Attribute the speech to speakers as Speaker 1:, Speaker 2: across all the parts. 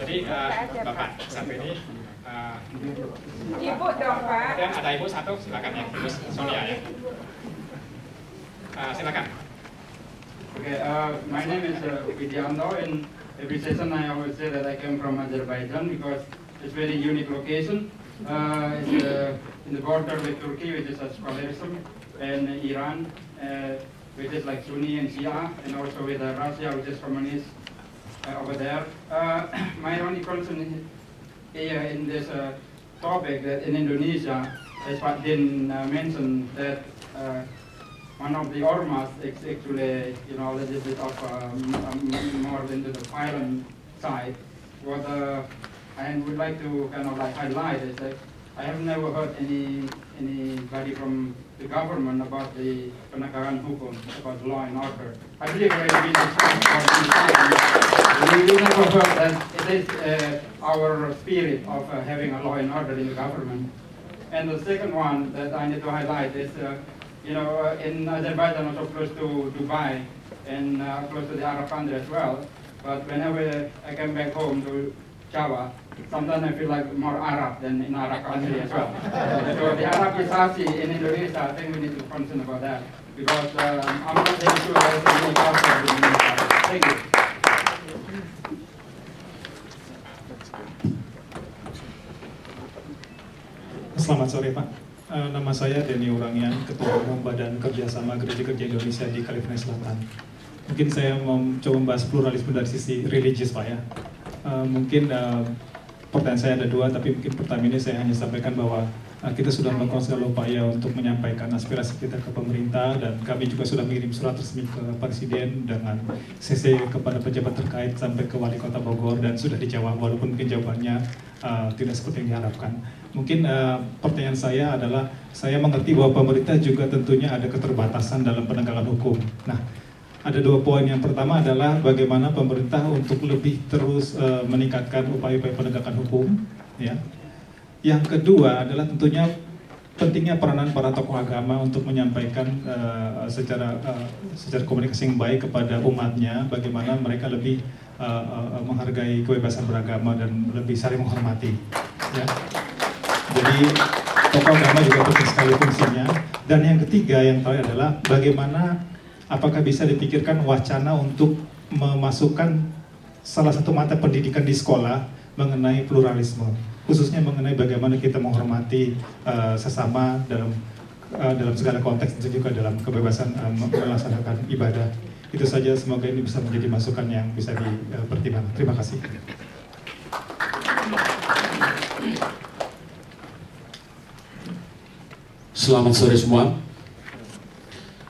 Speaker 1: Jadi Bapak satu ini,
Speaker 2: Ibu dong Pak.
Speaker 1: dan ada Ibu satu, silakan ya, Ibu Sonia ya. Silakan.
Speaker 3: Okay, my name is Widianto, and every session I always say that I came from Azerbaijan because it's very unique location. It's in the border with Turkey, which is a scholarism, and Iran, which is like Sunni and Shia, and also with Russia, which is communist over there. My only concern here in this topic that in Indonesia, as Pak Din mentioned, that one of the ormas is actually, you know, a little bit of more into the violent side. What I would like to kind of like highlight is that I have never heard anybody from the government about the penegakan hukum, about law and order. I believe we never heard that it is our spirit of having a law and order in the government. And the second one that I need to highlight is, you know, in Azerbaijan, also close to Dubai and close to the Arab country as well. But whenever I come back home to Java, sometimes I feel like more Arab than in Arab country as well. So the Arabization in Indonesia, I think we need to concern about that because I'm not very sure there's any culture in Indonesia. Thank you.
Speaker 4: Selamat sore Pak. Nama saya Denny Urangian, Ketua Umum Badan Kerjasama Gereja-Gereja Indonesia di California Selatan. Mungkin saya mau coba membahas pluralisme dari sisi religius Pak ya. Mungkin pertanyaan saya ada dua, tapi mungkin pertama ini saya hanya sampaikan bahwa kita sudah melakukan segala upaya untuk menyampaikan aspirasi kita ke pemerintah, dan kami juga sudah mengirim surat resmi ke Presiden dengan CC kepada pejabat terkait sampai ke Wali Kota Bogor, dan sudah dijawab walaupun mungkin jawabannya tidak seperti yang diharapkan. Mungkin pertanyaan saya adalah, saya mengerti bahwa pemerintah juga tentunya ada keterbatasan dalam penegakan hukum. Nah, ada dua poin. Yang pertama adalah bagaimana pemerintah untuk lebih terus meningkatkan upaya-upaya penegakan hukum, ya. Yang kedua adalah tentunya pentingnya peranan para tokoh agama untuk menyampaikan secara komunikasi yang baik kepada umatnya, bagaimana mereka lebih menghargai kebebasan beragama dan lebih saling menghormati, ya. Jadi tokoh agama juga penting sekali fungsinya. Dan yang ketiga, yang terakhir adalah bagaimana, apakah bisa dipikirkan wacana untuk memasukkan salah satu mata pendidikan di sekolah mengenai pluralisme, khususnya mengenai bagaimana kita menghormati sesama dalam segala konteks, dan juga dalam kebebasan melaksanakan ibadah. Itu saja, semoga ini bisa menjadi masukan yang bisa dipertimbangkan. Terima kasih.
Speaker 5: Selamat sore semua.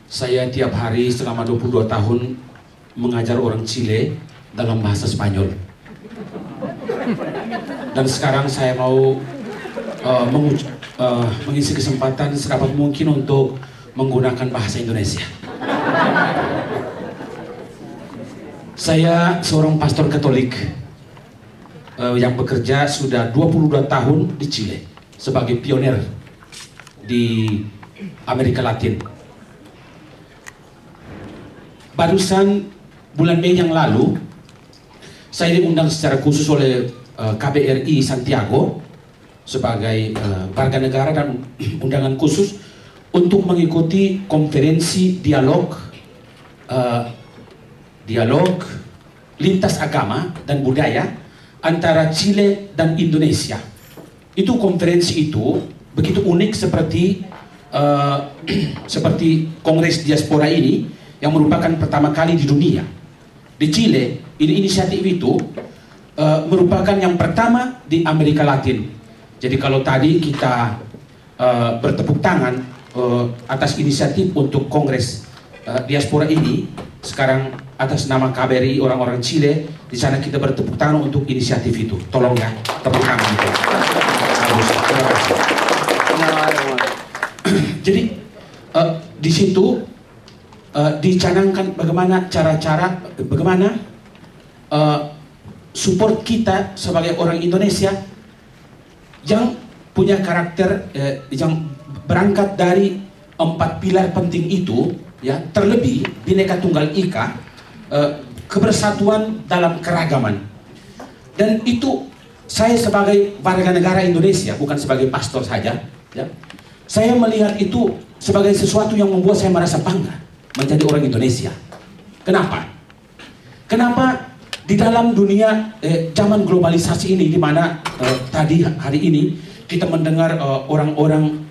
Speaker 5: Saya tiap hari selama 22 tahun mengajar orang Chile dalam bahasa Spanyol. Dan sekarang saya mau mengisi kesempatan serapat mungkin untuk menggunakan bahasa Indonesia. Saya seorang pastor Katolik yang bekerja sudah 22 tahun di Chile sebagai pionir di Amerika Latin. Barusan bulan Mei yang lalu, saya diundang secara khusus oleh KBRI Santiago sebagai warga negara dan undangan khusus untuk mengikuti konferensi dialog lintas agama dan budaya antara Chile dan Indonesia. Konferensi itu begitu unik seperti Kongres Diaspora ini, yang merupakan pertama kali di dunia. Di Chile, inisiatif itu merupakan yang pertama di Amerika Latin. Jadi kalau tadi kita bertepuk tangan atas inisiatif untuk Kongres Diaspora ini, sekarang atas nama KBRI orang-orang Chile, di sana kita bertepuk tangan untuk inisiatif itu. Tolong ya, tepuk tangan itu. Jadi di situ dicanangkan bagaimana cara-cara, bagaimana support kita sebagai orang Indonesia yang punya karakter yang berangkat dari 4 pilar penting itu, ya, terlebih Bhinneka Tunggal Ika, kebersatuan dalam keragaman. Dan itu saya sebagai warga negara Indonesia, bukan sebagai pastor saja, ya, saya melihat itu sebagai sesuatu yang membuat saya merasa bangga menjadi orang Indonesia. Kenapa? Kenapa di dalam dunia zaman globalisasi ini, di mana tadi hari ini kita mendengar orang-orang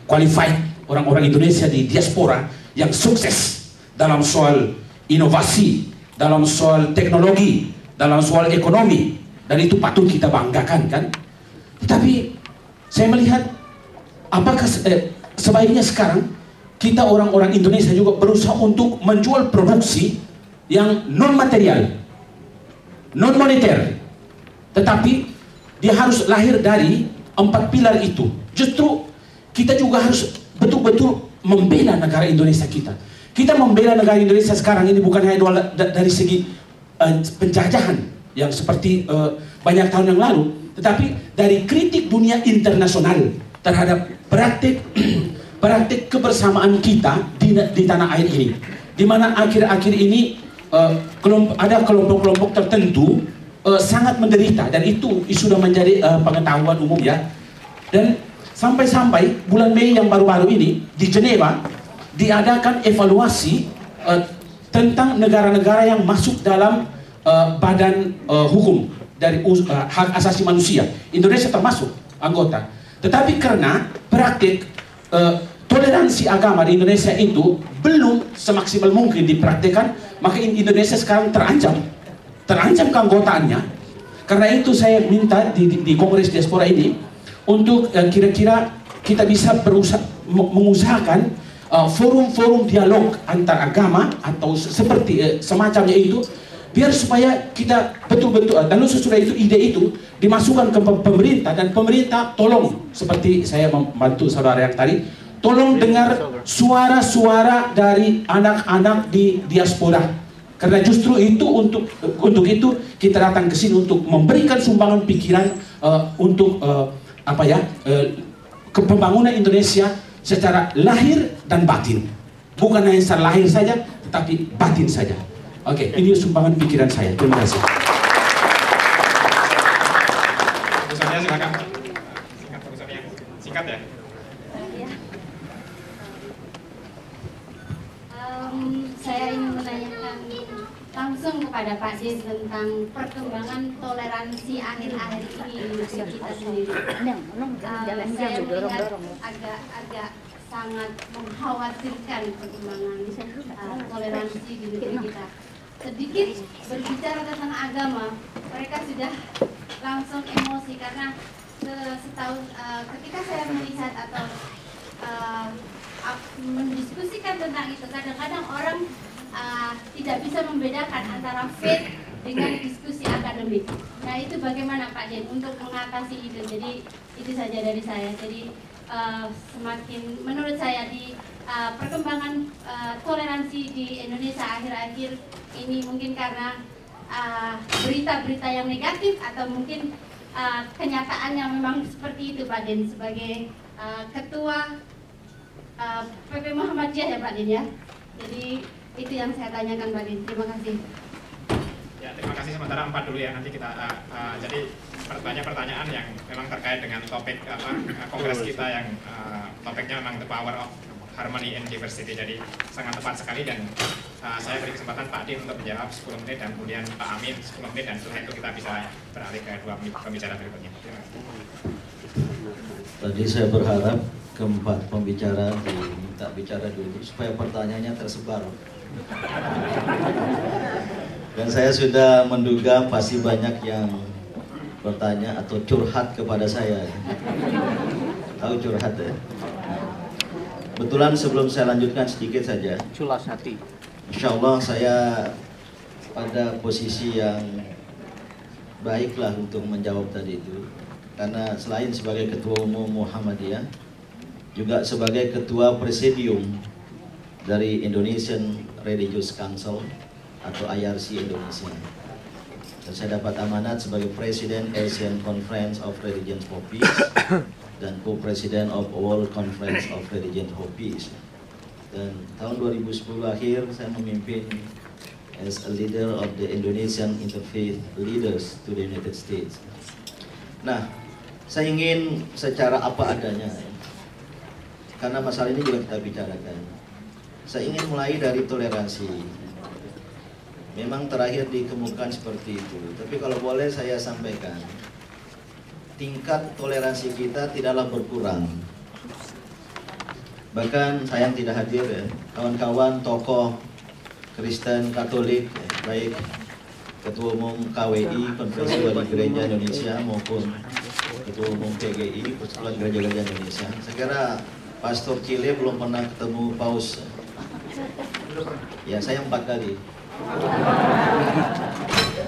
Speaker 5: qualified, orang-orang Indonesia di diaspora yang sukses dalam soal inovasi, dalam soal teknologi, dalam soal ekonomi, dan itu patut kita banggakan, kan? Tetapi saya melihat apakah sebaiknya sekarang kita orang-orang Indonesia juga berusaha untuk menjual produksi yang non material, non moneter, tetapi dia harus lahir dari 4 pilar itu. Justru kita juga harus betul-betul membela negara Indonesia kita. Kita membela negara Indonesia sekarang ini bukan hanya dari segi penjajahan yang seperti banyak tahun yang lalu, tetapi dari kritik dunia internasional terhadap praktik kebersamaan kita di tanah air ini, di mana akhir-akhir ini ada kelompok-kelompok tertentu sangat menderita, dan itu sudah menjadi pengetahuan umum, ya. Dan sampai-sampai bulan Mei yang baru-baru ini di Geneva diadakan evaluasi tentang negara-negara yang masuk dalam badan hukum dari hak asasi manusia. Indonesia termasuk anggota. Tetapi karena praktik toleransi agama di Indonesia itu belum semaksimal mungkin dipraktikkan, maka Indonesia sekarang terancam keanggotaannya. Karena itu saya minta di Kongres Diaspora ini untuk kira-kira kita bisa mengusahakan forum-forum dialog antar agama atau seperti semacamnya itu, biar supaya kita betul-betul, lalu sesudah itu ide itu dimasukkan ke pemerintah, dan pemerintah tolong, seperti saya membantu saudara yang tadi, tolong dengar suara-suara dari anak-anak di diaspora. Karena justru itu untuk itu kita datang ke sini untuk memberikan sumbangan pikiran untuk ke pembangunan Indonesia secara lahir dan batin. Bukan hanya secara lahir saja, tetapi batin saja. Oke, ini sumbangan pikiran saya. Terima kasih.
Speaker 1: Urusannya silakan. Singkat urusannya. Singkat ya.
Speaker 2: Saya ingin menanyakan langsung kepada Pak Din tentang perkembangan toleransi akhir-akhir ini di negeri kita sendiri. Saya melihat agak sangat mengkhawatirkan perkembangan toleransi di negeri kita. Sedikit berbicara tentang agama, mereka sudah langsung emosi karena ketika saya melihat atau mendiskusikan tentang itu, kadang-kadang orang tidak bisa membedakan antara faith dengan diskusi akademik. Nah, itu bagaimana Pak Din untuk mengatasi itu? Jadi itu saja dari saya. Jadi semakin menurut saya di perkembangan toleransi di Indonesia akhir-akhir ini mungkin karena berita-berita yang negatif atau mungkin kenyataannya memang seperti itu, Pak Din, sebagai ketua PP Muhammadiyah, ya Pak Din, ya. Jadi itu yang saya tanyakan, Pak Din. Terima kasih.
Speaker 1: Ya, terima kasih. Sementara 4 dulu ya, nanti kita jadi banyak pertanyaan yang memang terkait dengan topik kongres kita yang topiknya memang the power of harmony and diversity. Jadi sangat tepat sekali, dan saya beri kesempatan Pak Din untuk menjawab 10 menit, dan kemudian Pak Amin 10 menit, dan setelah itu kita bisa beralih ke 2 pembicara berikutnya. Terima kasih.
Speaker 6: Tadi saya berharap keempat pembicara diminta bicara dulu supaya pertanyaannya tersebar. Dan saya sudah menduga pasti banyak yang bertanya atau curhat kepada saya. Tahu curhat ya? Kebetulan sebelum saya lanjutkan sedikit saja.
Speaker 7: Culas hati.
Speaker 6: Insya Allah saya pada posisi yang baiklah untuk menjawab tadi itu. Karena selain sebagai Ketua Umum Muhammadiyah, juga sebagai Ketua Presidium dari Indonesian Religious Council atau IRC Indonesia. Dan saya dapat amanat sebagai Presiden Asian Conference of Religions for Peace dan Co-President of World Conference of Religions for Peace. Dan tahun 2010 akhir saya memimpin as a leader of the Indonesian Interfaith Leaders to the United States. Nah, saya ingin secara apa adanya, karena masalah ini juga kita bicarakan. Saya ingin mulai dari toleransi. Memang terakhir dikemukakan seperti itu, tapi kalau boleh saya sampaikan, tingkat toleransi kita tidaklah berkurang. Bahkan sayang tidak hadir ya, kawan-kawan tokoh Kristen Katolik, baik Ketua Umum KWI, Konferensi Wali Gereja Indonesia, maupun Ketua Umum PGI, Persatuan Gereja-Gereja Indonesia. Saya kira Pastor Chile belum pernah ketemu Paus. Ya, saya 4 kali.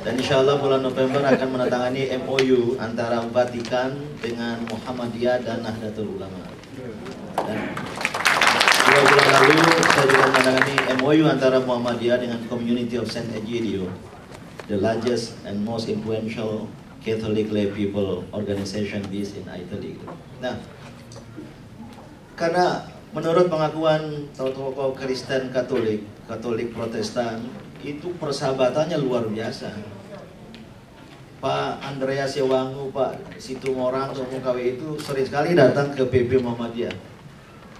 Speaker 6: Dan insya Allah bulan November akan menandatangani MOU antara Vatikan dengan Muhammadiyah dan Nahdlatul Ulama. Dan 2 bulan lalu saya juga menandatangani MOU antara Muhammadiyah dengan Community of Saint Egidio, the largest and most influential Catholic lay people organization based in Italy. Nah, karena menurut pengakuan tokoh Kristen Katolik, Katolik Protestan, itu persahabatannya luar biasa. Pak Andreas Yewangu, Pak Situmorang, Tokoh KW itu sering sekali datang ke PP Muhammadiyah.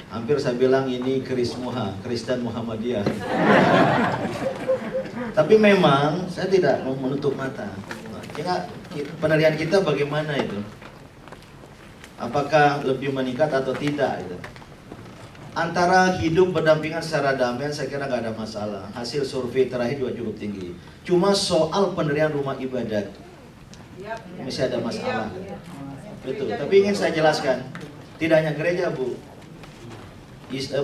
Speaker 6: Hampir saya bilang ini Krismuha, Kristen Muhammadiyah. Tapi memang saya tidak mau menutup mata. Penilaian kita bagaimana itu? Apakah lebih meningkat atau tidak itu? Antara hidup berdampingan secara damai saya kira nggak ada masalah. Hasil survei terakhir juga cukup tinggi. Cuma soal pendirian rumah ibadat masih ada masalah. Betul. Tapi ingin saya jelaskan, tidak hanya gereja Bu,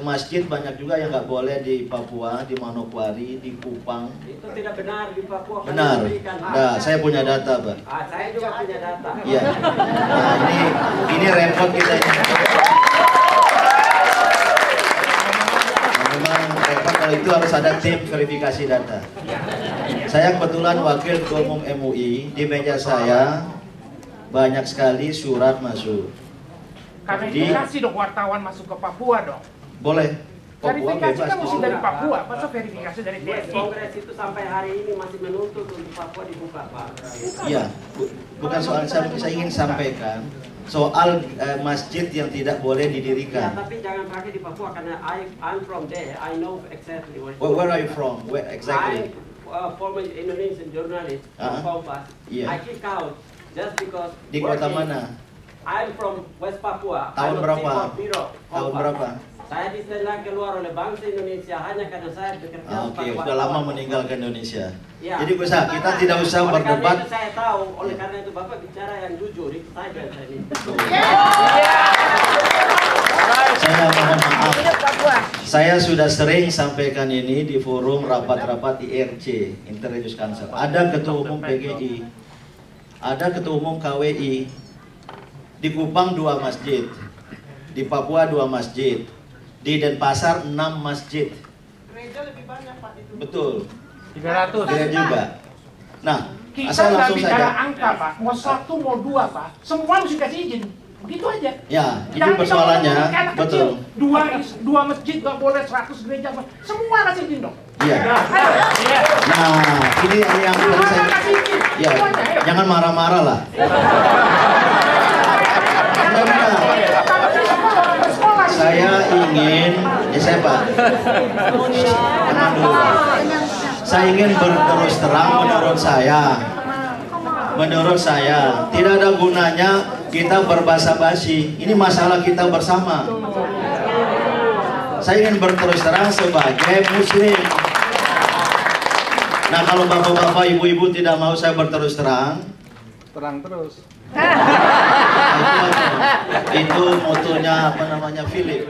Speaker 6: masjid banyak juga yang nggak boleh di Papua, di Manokwari, di Kupang.
Speaker 7: Itu tidak benar di Papua.
Speaker 6: Benar. Nah, saya punya data Pak.
Speaker 7: Saya juga punya data.
Speaker 6: Iya. Nah, ini repot kita ini. Memang repot, kalau itu harus ada tim verifikasi data. Saya kebetulan wakil ketua umum MUI, di meja saya banyak sekali surat masuk.
Speaker 8: Karena itu kasih dong wartawan masuk ke Papua dong.
Speaker 6: Boleh. Papua
Speaker 8: verifikasi
Speaker 6: bebas.
Speaker 8: kan mesti dari Papua, masa verifikasi dari TNI?
Speaker 7: Kongres itu sampai hari ini masih menuntut untuk Papua dibuka Pak.
Speaker 6: Iya, bukan soal saya ingin sampaikan soal masjid yang tidak boleh didirikan.
Speaker 7: Ya, tapi jangan pakai di Papua karena I'm from there. I know exactly
Speaker 6: where are you from? Where exactly?
Speaker 7: I'm former Indonesian journalist from Kompas.
Speaker 6: Yeah.
Speaker 7: I kick out just because.
Speaker 6: Di kota mana?
Speaker 7: I'm from West Papua.
Speaker 6: Tahun berapa?
Speaker 7: Tahun
Speaker 6: berapa?
Speaker 7: Saya disediakan keluar oleh bangsa Indonesia hanya karena saya bekerja.
Speaker 6: Oke, sudah lama meninggalkan Indonesia.
Speaker 7: Ya.
Speaker 6: Jadi kita tidak usah berdebat.
Speaker 7: Karena itu saya tahu, oleh karena itu Bapak bicara yang jujur, itu saja saya ini.
Speaker 6: Saya mohon maaf. Saya sudah sering sampaikan ini di forum rapat-rapat IRC, Interreligious Council. Ada ketua umum PGI, ada ketua umum KWI. Di Kupang 2 masjid, di Papua 2 masjid, di Denpasar 6 masjid.
Speaker 8: Gereja lebih banyak Pak itu.
Speaker 6: Betul.
Speaker 8: 300.
Speaker 6: Gereja juga. Nah,
Speaker 8: Kita
Speaker 6: asal
Speaker 8: nggak
Speaker 6: langsung
Speaker 8: bicara
Speaker 6: saja.
Speaker 8: angka Pak, mau 1 mau 2 Pak, semua mesti kasih izin. Begitu aja.
Speaker 6: Ya, itu
Speaker 8: Jangan
Speaker 6: persoalannya,
Speaker 8: kita ngomong anak
Speaker 6: betul.
Speaker 8: kecil, 2 masjid nggak boleh, 100 gereja, semua kasih izin dong.
Speaker 6: Iya. Nah, ini yang perlu saya. Ya, jangan marah-marah lah. Saya ingin, ya saya Pak, tenang dulu. Saya ingin berterus terang menurut saya tidak ada gunanya kita berbahasa basi. Ini masalah kita bersama. Saya ingin berterus terang sebagai Muslim. Nah, kalau bapak-bapak, ibu-ibu tidak mau saya berterus terang,
Speaker 9: terang terus.
Speaker 6: Itu motonya apa namanya Philip.